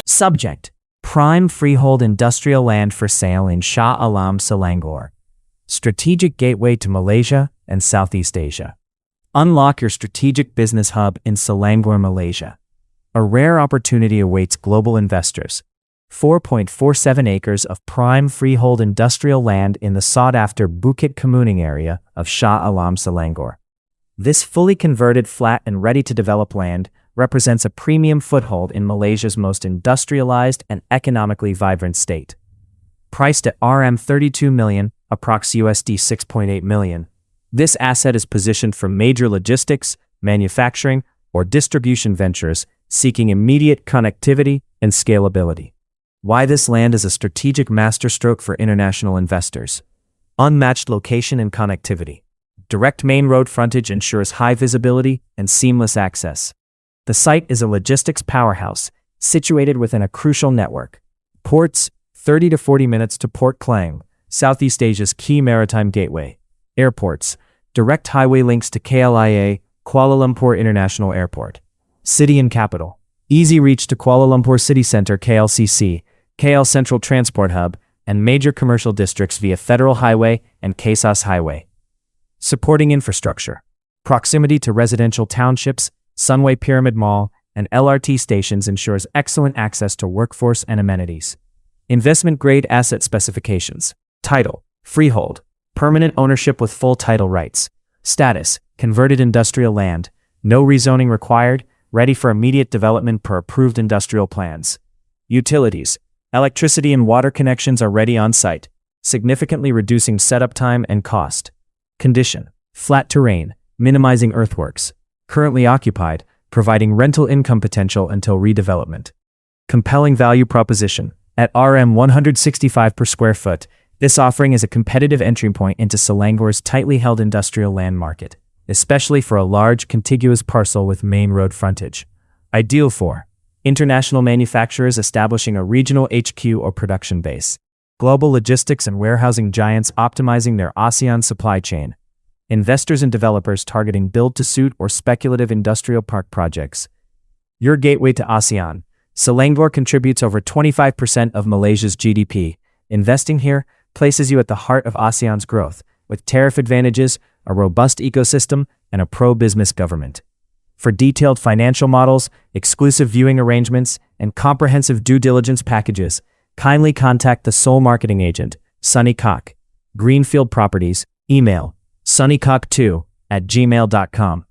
Subject: Prime freehold industrial land for sale in Shah Alam, Selangor. Strategic gateway to Malaysia and Southeast Asia. Unlock your strategic business hub in Selangor, Malaysia. A rare opportunity awaits global investors. 4.47 acres of prime freehold industrial land in the sought-after Bukit Kemuning area of Shah Alam, Selangor. This fully converted, flat and ready-to-develop land represents a premium foothold in Malaysia's most industrialized and economically vibrant state. Priced at $32 million, approx $6.8 million, this asset is positioned for major logistics, manufacturing, or distribution ventures seeking immediate connectivity and scalability. Why this land is a strategic masterstroke for international investors. Unmatched location and connectivity. Direct main road frontage ensures high visibility and seamless access. The site is a logistics powerhouse, situated within a crucial network. Ports: 30 to 40 minutes to Port Klang, Southeast Asia's key maritime gateway. Airports: direct highway links to KLIA, Kuala Lumpur International Airport. City and capital: easy reach to Kuala Lumpur City Centre KLCC, KL Central Transport Hub, and major commercial districts via Federal Highway and Kesas Highway. Supporting infrastructure: proximity to residential townships, Sunway Pyramid Mall, and LRT stations ensures excellent access to workforce and amenities. Investment-grade asset specifications. Title: freehold. Permanent ownership with full title rights. Status: converted industrial land. No rezoning required. Ready for immediate development per approved industrial plans. Utilities: electricity and water connections are ready on site, significantly reducing setup time and cost. Condition: flat terrain, minimizing earthworks. Currently occupied, providing rental income potential until redevelopment. Compelling value proposition. At $165 per square foot, this offering is a competitive entry point into Selangor's tightly held industrial land market, especially for a large, contiguous parcel with main road frontage. Ideal for international manufacturers establishing a regional HQ or production base, global logistics and warehousing giants optimizing their ASEAN supply chain, investors and developers targeting build-to-suit or speculative industrial park projects. Your gateway to ASEAN. Selangor contributes over 25% of Malaysia's GDP. Investing here places you at the heart of ASEAN's growth, with tariff advantages, a robust ecosystem, and a pro-business government. For detailed financial models, exclusive viewing arrangements, and comprehensive due diligence packages, kindly contact the sole marketing agent, Sunny Cock. Greenfield Properties. Email: sunnycock2@gmail.com.